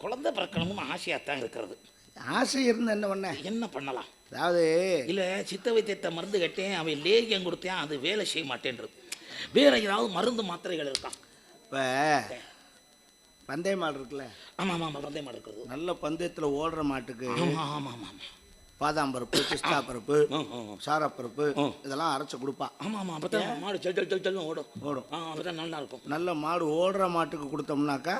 குழந்தை பிறக்கணும்னு ஆசையாத்தான் இருக்கிறது. ஆசை இருந்து என்ன பண்ண? என்ன பண்ணலாம்? அதாவது இல்லை சித்த வைத்தியத்தை மருந்து கேட்டேன், அவன் லேகியம் கொடுத்தேன், அது வேலை செய்ய மாட்டேன்றது. வேற ஏதாவது மருந்து மாத்திரைகள் இருக்கா? இப்போ பந்தய மாடு இருக்குல்ல? ஆமாம் ஆமாம், பந்தய மாடு இருக்குது. நல்ல பந்தயத்தில் ஓடுற மாட்டுக்கு ஆமாம் ஆமாம் ஆமாம், பாதாம் பருப்பு, பிஸ்தா பருப்பு, சாரப்பருப்பு இதெல்லாம் அரைச்சி கொடுப்பா. ஆமாம் ஆமாம், அப்போ தான் மாடு செல் செல் செல் ஓடும் ஓடும். அப்போ தான் நல்லா இருக்கும். நல்ல மாடு ஓடுற மாட்டுக்கு கொடுத்தோம்னாக்கா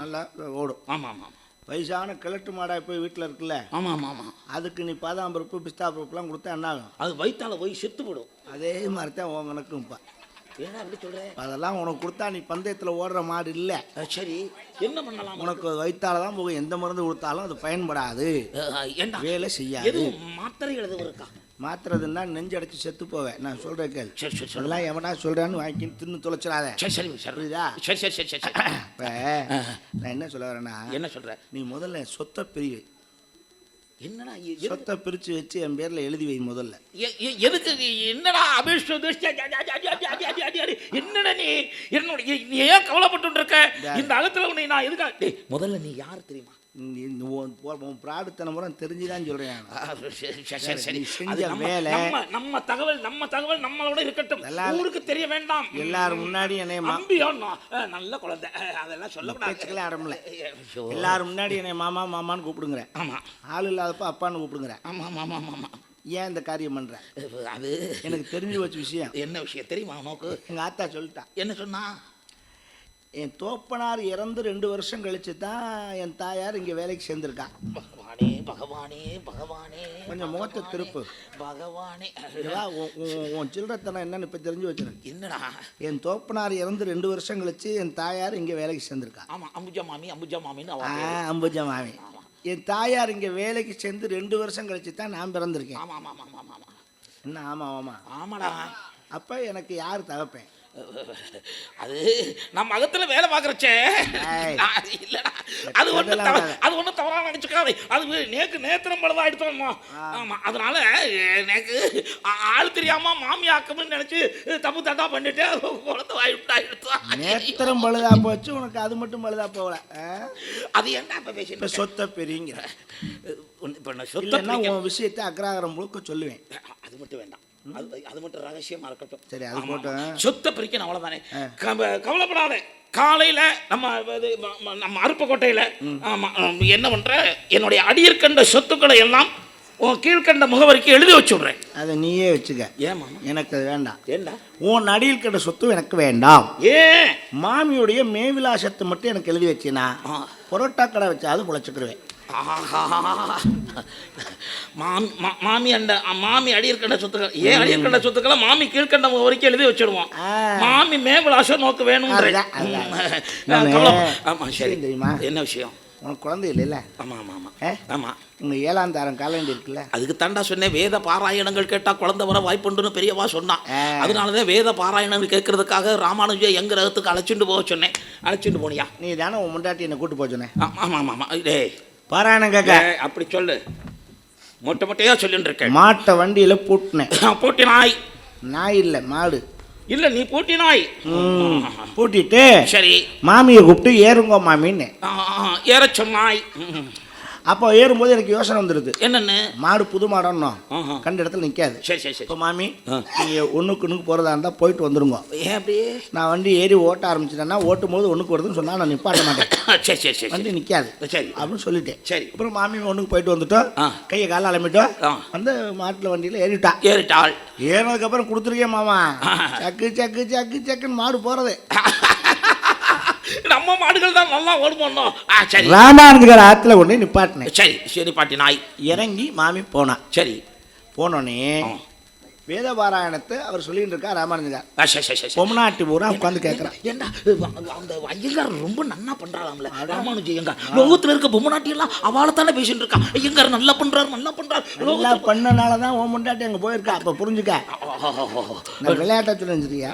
நல்லா ஓடும். ஆமாம் ஆமாம். வயசான கிழட்டு மாடாக போய் வீட்டில் இருக்குல்ல? ஆமாம் ஆமாம் ஆமாம். அதுக்கு நீ பாதாம் பருப்பு, பிஸ்தா பருப்புலாம் கொடுத்தா என்ன ஆகும்? அது வயிற்றால போய் செத்து போடும். அதே மாதிரி தான் உனக்கும்ப்பா. ஏன்னா அப்படி சொல்கிறேன்? அதெல்லாம் உனக்கு கொடுத்தா நீ பந்தயத்தில் ஓடுற மாடு இல்லை. சரி, என்ன பண்ணலாம்? உனக்கு வயிற்றால தான் போகும். எந்த மருந்து கொடுத்தாலும் அது பயன்படாது, வேலை செய்யாது. மாத்திரைகள் எதுவும் இருக்கா? மாத்திரதுன்னா நெஞ்சு அடைச்சி செத்து போவேன். நான் சொல்கிறேன் கேள். அதெல்லாம் எவனா சொல்கிறான்னு வாங்கி தின்னு தொலைச்சிடாத. சரி புரியுதா? சரி சரி சரி சரி. இப்போ நான் என்ன சொல்ல வரேன்னா, என்ன சொல்கிறேன்? நீ முதல்ல சொத்தை பிரிவு. என்னடா சொத்தை பிரித்து வச்சு என் பேரில் எழுதி வை முதல்ல. எதுக்கு? என்னடா அபிஷ் என்னடா நீ என்னோட நீ ஏன் கவலைப்பட்டு இருக்க? இந்த அகத்தில் உன்னை நான் எதுக்காக? முதல்ல நீ யார் தெரியுமா? பிராடுத்தனம் தெரிஞ்சுதான் சொல்றேன். வேலை நம்ம தகவல் நம்மளோட இருக்கட்டும், ஊருக்கு தெரிய வேண்டாம். எல்லாரும் முன்னாடி என்னைய நல்ல குழந்தை அதெல்லாம் சொல்ல ஆரம்பல. எல்லாரும் முன்னாடி என்னை மாமா மாமான்னு கூப்பிடுங்க. ஆமா, ஆள் இல்லாதப்ப அப்பான்னு கூப்பிடுங்க. ஆமா ஆமா ஆமா ஆமா. ஏன் இந்த காரியம் பண்ற? அது எனக்கு தெரிஞ்சு வச்ச விஷயம். என்ன விஷயம் தெரியுமா உனக்கு? எங்க ஆத்தா சொல்லிட்டா. என்ன சொன்னா? என் தோப்பனார் இறந்து 2 வருஷம் கழிச்சு தான் என் தாயார் இங்கே வேலைக்கு சேர்ந்துருக்கான். பகவானே பகவானே பகவானே, கொஞ்சம் முகத்தை திருப்பு பகவானே. உன் சில்லறத்தனம் என்னன்னு இப்போ தெரிஞ்சு வச்சிருக்கேன். என்னடா? என் தோப்பனார் இறந்து 2 வருஷம் கழிச்சு என் தாயார் இங்கே வேலைக்கு சேர்ந்துருக்கான். ஆமாம், அம்புஜா மாமி அம்புஜா மாமின்னு. அம்புஜா மாமி. என் தாயார் இங்கே வேலைக்கு சேர்ந்து 2 வருஷம் கழிச்சு தான் நான் பிறந்திருக்கேன். ஆமாம் ஆமாம் ஆமாம் ஆமாம். என்ன ஆமாம் ஆமாம்? ஆமாடா. அப்போ எனக்கு யார் தகப்பேன்? அது நம்ம அகத்துல வேலை பார்க்கறச்சே இல்லடா, அது ஒன்றும் தவறாக நினைச்சுக்காது. அது நேத்திரம் பழுதா எடுத்தோம்மா. ஆமா, அதனால எனக்கு ஆள் தெரியாம மாமி ஆக்கம்னு நினைச்சு தப்பு தட்டா பண்ணிட்டு குழந்தை வாய்விட்டா எடுத்தா. நேத்திரம் பழுதா போச்சு உனக்கு, அது மட்டும் பழுதா போகல. அது என்ன இப்ப பேச சொத்த பெரியங்கிற உன் விஷயத்தை அக்ராகரம் முழுக்க சொல்லுவேன். அது மட்டும் வேண்டாம், அது மட்டும் ரகசியமா இருக்கட்டும். சரி, அது போட்டோம். சொத்தை பிரிக்கணும் அவ்வளவுதானே. கவலைப்படாத. காலையில நம்ம அருப்புக்கோட்டையில என்ன பண்ற, என்னுடைய அடியிருக்கின்ற சொத்துக்களை எல்லாம் உன் கீழ்கண்ட முகவரிக்கு எழுதி வச்சுடுறேன். அதை நீயே வச்சுக்க. ஏன் மாமா? எனக்கு அது வேண்டாம். ஏண்டா? உன் அடியில் கண்ட சொத்து எனக்கு வேண்டாம். ஏன்? மாமியுடைய மேவிலாசத்தை மட்டும் எனக்கு எழுதி வச்சினா பரோட்டா கடை வச்சாலும் முளைச்சுக்கிடுவேன். மாமி அடியிருக்கின்ற சொத்துக்கள், ஏன் அடியிருக்கின்ற சொத்துக்களை மாமி கீழ்கண்ட வரைக்கும் எழுதி வச்சிருவோம். மாமி மேவிலாசம் நோக்கு வேணும். ஆமா, சரி. தெரியுமா என்ன விஷயம்? உனக்கு குழந்தை இல்லைல்ல? ஆமா ஆமா ஆமா ஆமா. உங்க 7ஆம் தாரம் காலண்டி இருக்குல்ல, அதுக்கு தாண்டா சொன்னேன், வேத பாராயணங்கள் கேட்டா குழந்தை வர வாய்ப்புண்டுன்னு பெரியவா சொன்னான். அதனாலதான் வேத பாராயணங்கள் கேட்கறதுக்காக ராமானுஜ எங்க ரகத்துக்கு அழைச்சிட்டு போக சொன்னேன். அழைச்சிட்டு போனியா? நீ தானே உன் முண்டாட்டி என்ன கூட்டு போக சொன்னேன். ஆமா ஆமா ஆமா. டேய் பாராயணம் கேட்க அப்படி சொல்லு, மொட்டையா சொல்லிட்டு இருக்கேன். மாட்டை வண்டியில பூட்டினேன். பூட்டி நாய்? நாய் இல்ல, மாடு. இல்ல, நீ பூட்டி நாய். பூட்டிட்டு சரி மாமியை கூப்பிட்டு ஏறுங்கோ மாமின்னு ஏற சொன்னாய். அப்போ ஏறும்போது எனக்கு யோசனை வந்துடுது. என்னன்னு? மாடு புது மாடணும் கண்ட இடத்துல நிற்காது. சரி சரி சரி. இப்போ மாமி நீங்கள் ஒன்றுக்கு போகிறதா இருந்தால் போயிட்டு வந்துருங்க. ஏன் அப்படியே? நான் வண்டி ஏறி ஓட்ட ஆரம்பிச்சிட்டேன்னா ஓட்டும் போது ஒன்றுக்கு வருதுன்னு சொன்னால் நான் நிப்பாட்ட மாட்டேன். சரி சரி சரி. வண்டி நிற்காது. சரி அப்படின்னு சொல்லிட்டேன். சரி. அப்புறம் மாமி ஒன்றுக்கு போயிட்டு வந்துட்டோம், கையை காலை அலம்பிட்டோம், வந்து மாட்டில் வண்டியில் ஏறிட்டாள். ஏறினதுக்கப்புறம் கொடுத்துருக்கேன் மாமா, சக்கு சக்கு சக்கு சக்குன்னு மாடு போகிறது. நம்ம மாடுகள் தான் நல்லா ஓடுமோ. சரி, ராமானுஜர் ஆத்துல கொண்டு நிப்பாட்டினேன். சரி சரி, நிப்பாட்டி நாய் இறங்கி மாமி போனா. சரி, போனோடனே வேத பாராயணத்தை அவர் சொல்லிட்டு இருக்கா ராமானுஜர். பொம்மநாட்டி பூரா உட்காந்து கேட்கறான். ஏண்டா அந்த ஐயங்கார் ரொம்ப நன்னா பண்றாராம்ல ராமானுஜ ஐயங்கார். லோகத்துல இருக்க பொம்மநாட்டி எல்லாம் அவளை தானே பேசிட்டு இருக்கா. ஐயங்கார் நல்லா பண்றாரு நல்லா பண்றாரு. நல்லா பண்ணனாலதான் உன் முண்டாட்டி அங்க போயிருக்கா. அப்ப புரிஞ்சுக்க, விளையாட்டா சொல்லியா?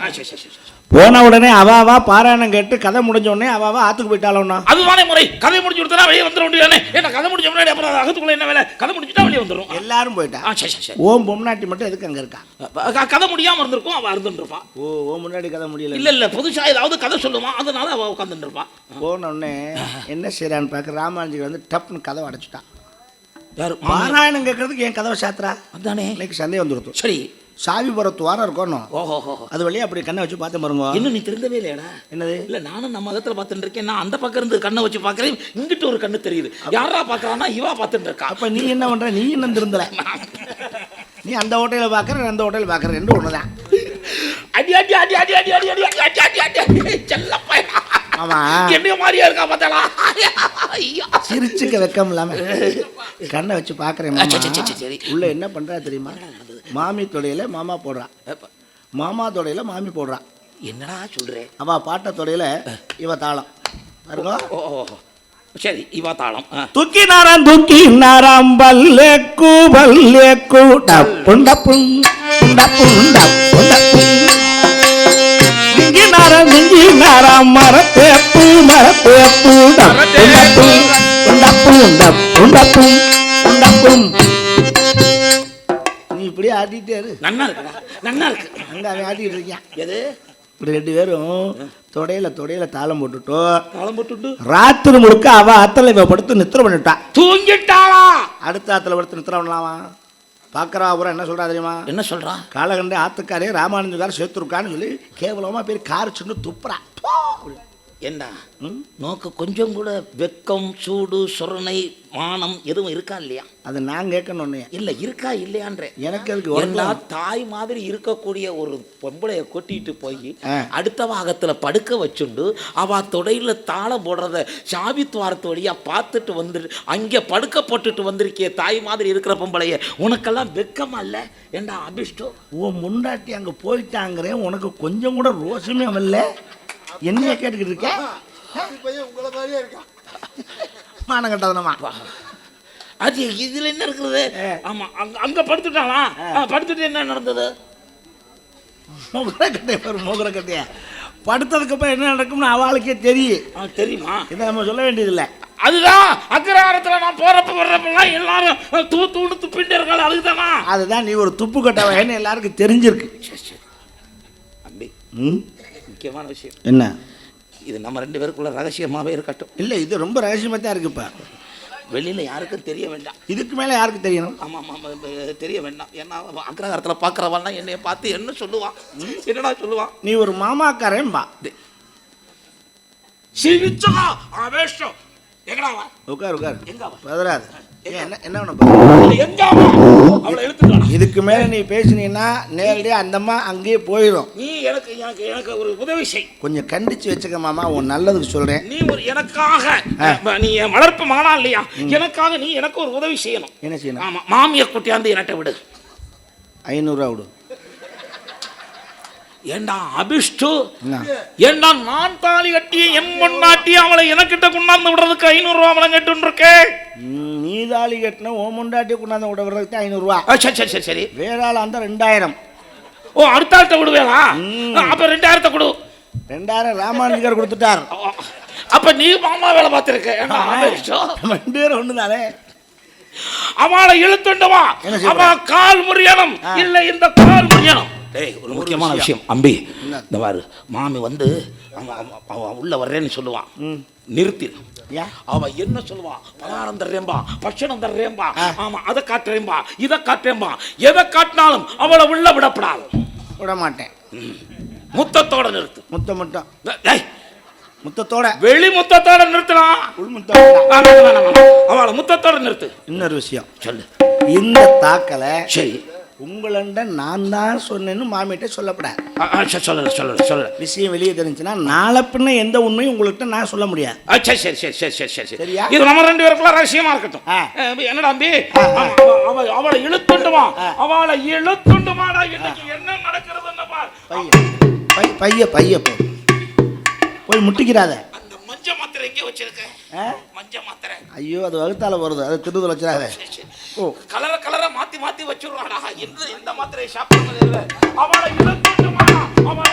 போன உடனே அவாவா பாராயணம் கேட்டு கதை முடிஞ்ச உடனே அவாவா ஆத்துக்கு போயிட்டாளோன்னா அதுதானே முறை. கதை முடிஞ்சு கொடுத்தா வெளியே வந்துட வேண்டியதானே. ஏன்னா கதை முடிஞ்ச முன்னாடி அப்புறம் அகத்துக்குள்ள என்ன வேலை? கதை முடிச்சுட்டா வெளியே வந்துடும். எல்லாரும் போயிட்டா. சரி. ஓம் பொம்னாட்டி மட்டும் எதுக்கு அங்க இருக்கா? கதை முடியாம இருந்திருக்கும், அவ இருந்துருப்பா. ஓ முன்னாடி கதை முடியல. இல்ல புதுசா ஏதாவது கதை சொல்லுவான், அதனால அவ உட்காந்துட்டு இருப்பா. போன உடனே என்ன செய்யறான்னு பார்க்க ராமானுஜி வந்து டப்னு கதவை அடைச்சிட்டான். யாரு? பாராயணம் கேட்கறதுக்கு என் கதவை சாத்துறா. அதானே இன்னைக்கு சந்தேகம் வந்துருக்கும். சரி, சாவி போற துவாரம் இருக்கணும். ஓஹோ, அது வழியா அப்படி கண்ணை வச்சு பார்த்து பாருங்க. இன்னும் நீ திருந்தவே இல்லையாடா? என்னது? இல்ல நானும் நம்ம மதத்துல பார்த்துட்டு இருக்கேன். நான் அந்த பக்கம் இருந்து கண்ணை வச்சு பார்க்கறேன், இங்கிட்ட ஒரு கண்ணு தெரியுது. யாரா பார்க்கறானா? இவா பார்த்துட்டு இருக்கா. அப்ப நீ என்ன பண்ற? நீ இன்னும் திருந்தல. நீ அந்த ஹோட்டல பாக்குற, அந்த ஹோட்டல் பாக்குற, ரெண்டும் ஒண்ணுதான். அடி அடி அடி அடி அடி அடி அடி அடி அடி அடி அடி செல்லப்பா. ஆமா, என்ன மாதிரியா இருக்கா பார்த்தாளா? ஐயா, சிரிச்சுக்க வெக்கம் இல்லாம கண்ணை வச்சு பாக்குறேன். சரி, உள்ள என்ன பண்றா தெரியுமா? மாமி தொடையில மாமா போடுறான், மாமா தொடையில மாமி போடுறான். என்னடா சொல்றேன்? அவ பாட்ட தொடையில இவ தாளம். சரி, இவா தாளம். தூக்கி நாராம் பல்லேக்கு பல்லேக்கு டப்புன் டப்புன் டப்புன் டப்புன் டப்புன் நெஞ்சி நாராம் மரத்தேப்பு மரத்தேப்பு டப்புன் டப்புன் டப்புன் டப்புன் டப்புன் டப்புன். நீ இப்படியே ஆட்டிட்டே இரு. நன்னா இருக்குடா, நன்னா இருக்கு. அங்க அவன் ஆட்டிட்டு இருக்கான். எது? இப்படி ரெண்டு பேரும் தொடையில தாளம் போட்டுட்டு ராத்திரி முழுக்க அவ அத்தலை படுத்து நித்திர பண்ணிட்டா. தூங்கிட்டாளா? அடுத்த ஆத்துல படுத்து நித்திர பண்ணலாமா? பாக்குறா பூரா என்ன சொல்றா தெரியுமா? என்ன சொல்றா? காலகண்டே ஆத்துக்காரே ராமானுஜகார சேர்த்துருக்கான்னு சொல்லி கேவலமா பேர் காரு சின்ன துப்புறா. என்ன நோக்கு கொஞ்சம் கூட வெக்கம், சூடு, சொரணை, மானம் எதுவும் இருக்கா இல்லையா? அது நான் கேட்கணும். இல்ல இருக்கா இல்லையான்ற எனக்கு அதுக்கு எல்லா தாய் மாதிரி இருக்கக்கூடிய ஒரு பொம்பளைய கொட்டிட்டு போய் அடுத்த பாகத்துல படுக்க வச்சுண்டு அவ தொடையில தாளம் போடுறத சாவித்வாரத்து வழியா பார்த்துட்டு வந்து அங்க படுக்க போட்டுட்டு வந்திருக்கிய தாய் மாதிரி இருக்கிற பொம்பளைய உனக்கெல்லாம் வெக்கமா இல்ல? ஏண்டா அபிஷ்டோ, உன் முண்டாட்டி அங்க போயிட்டாங்கிறேன், உனக்கு கொஞ்சம் கூட ரோஷமே வரல. என்னைய கேட்டுக்கிட்டு இருக்க? உங்களை மாதிரியே இருக்கா? மானம் கட்டாதனமா. அது இதுல என்ன இருக்குது? ஆமா, அங்க படுத்துட்டாளா? படுத்துட்டு என்ன நடந்தது? மோகர கட்டைய படுத்ததுக்கு அப்புறம் என்ன நடக்கும்னு அவளுக்கே தெரியும். தெரியுமா? இதை நம்ம சொல்ல வேண்டியதில்லை. அதுதான் அக்ரஹாரத்துல நான் போறப்ப வர்றப்பெல்லாம் எல்லாரும் தூணு துப்பிட்டு இருக்காள். அதுதானா? அதுதான் நீ ஒரு துப்பு கட்டவன்னு எல்லாருக்கும் தெரிஞ்சிருக்கு. அம்பி, முக்கியமான விஷயம் என்ன? இது நம்ம ரெண்டு பேருக்குள்ள ரகசியமாவே இருக்கட்டும். இல்லை, இது ரொம்ப ரகசியமாக தான் இருக்குப்பா. வெளியில யாருக்கும் தெரிய வேண்டாம். இதுக்கு மேலே யாருக்கு தெரியணும்? ஆமாம், தெரிய வேண்டாம். ஏன்னா அக்ரஹாரத்தில் பார்க்குறவெல்லாம் என்னைய பார்த்து என்ன சொல்லுவான்? என்னடா சொல்லுவான்? நீ ஒரு மாமாக்காரன்பா. சிரிச்சா ஆவேஷம். எங்கடாவா? உட்கார். எங்க பதறாது. என்ன இதுக்கு மேல நீ பேசினீன்னா நேரடியா அந்தம்மா அங்கேயே போயிடும். நீ எனக்கு ஒரு உதவி செய். கொஞ்சம் கண்டிச்சு வச்சுக்க மாமா, உன் நல்லதுக்கு சொல்றேன். நீ ஒரு எனக்காக, நீ என் வளர்ப்பு மகனா இல்லையா, எனக்காக நீ எனக்கு ஒரு உதவி செய்யணும். என்ன செய்யணும்? ஆமா, மாமியை கூட்டியாந்து என்கிட்ட விடு. 500 ரூபா விடு. ஏண்டா அபிஷ்டு, ஏண்டா நான் தாலி கட்டிய என் பொண்டாட்டி அவளை எனக்கிட்ட கொண்டாந்து விடுறதுக்கு 500 ரூபா வழங்கிட்டு இருக்கேன். நீ தாலி கட்டின உன் பொண்டாட்டி கொண்டாந்து விடுறதுக்கு 500 ரூபா. சரி. வேற ஆள் அந்த 2000. ஓ, அடுத்த ஆள்கிட்ட விடுவேனா? அப்ப 2000 கொடு. 2000 ராமானுஜர் கொடுத்துட்டார். அப்ப நீ மாமா வேலை பார்த்திருக்க. ரெண்டு பேரும் ஒண்ணுதானே. அவளை இழுத்துண்டு வா. அவ கால் முறியணும், இல்ல இந்த கால் முறியணும். ஒரு முக்கியமான விஷயம் அம்பி, இந்த பாரு, மாமி வந்து அவன் உள்ள வர்றேன்னு சொல்லுவான். நிறுத்தி அவ என்ன சொல்லுவான்? பலாரம் தர்றேன்பா, பட்சணம் தர்றேன்பா, ஆமா அதை காட்டுறேன்பா, இதை காட்டுறேன்பா. எதை காட்டினாலும் அவளை உள்ள விடப்படாது. விட மாட்டேன். முத்தத்தோட நிறுத்து. முத்தத்தோட, வெளி முத்தத்தோட நிறுத்தலாம். அவளை முத்தத்தோட நிறுத்து. இன்னொரு விஷயம் சொல்லு. இந்த தாக்கலை சரி உங்களண்ட நான் தான் சொன்னேன்னு மாமிகிட்ட சொல்லப்படாது. சொல்ல விஷயம் வெளியே தெரிஞ்சுன்னா நாளை பின்ன எந்த உண்மையும் உங்கள்கிட்ட நான் சொல்ல முடியாது. சரி. இது நம்ம ரெண்டு பேருக்குள்ள ரகசியமா இருக்கட்டும். என்னடா தம்பி, அவளை இழுத்துண்டுமா, அவளை இழுத்துண்டுமாடா. இன்னைக்கு என்ன நடக்கிறதுன்னு பார். பைய போய் முட்டிக்கிறாத. அந்த மஞ்ச மாத்திரை எங்கே வச்சிருக்க? மஞ்ச மாத்திரை. ஐயோ, அது வகுத்தால வருது, அது திருடுதல் வச்சிடாத. கலரை மாத்தி வச்சிருவாடா. எந்த மாத்திரையை சாப்பிடுறது? அவளை இழுத்துண்டுமா, அவளை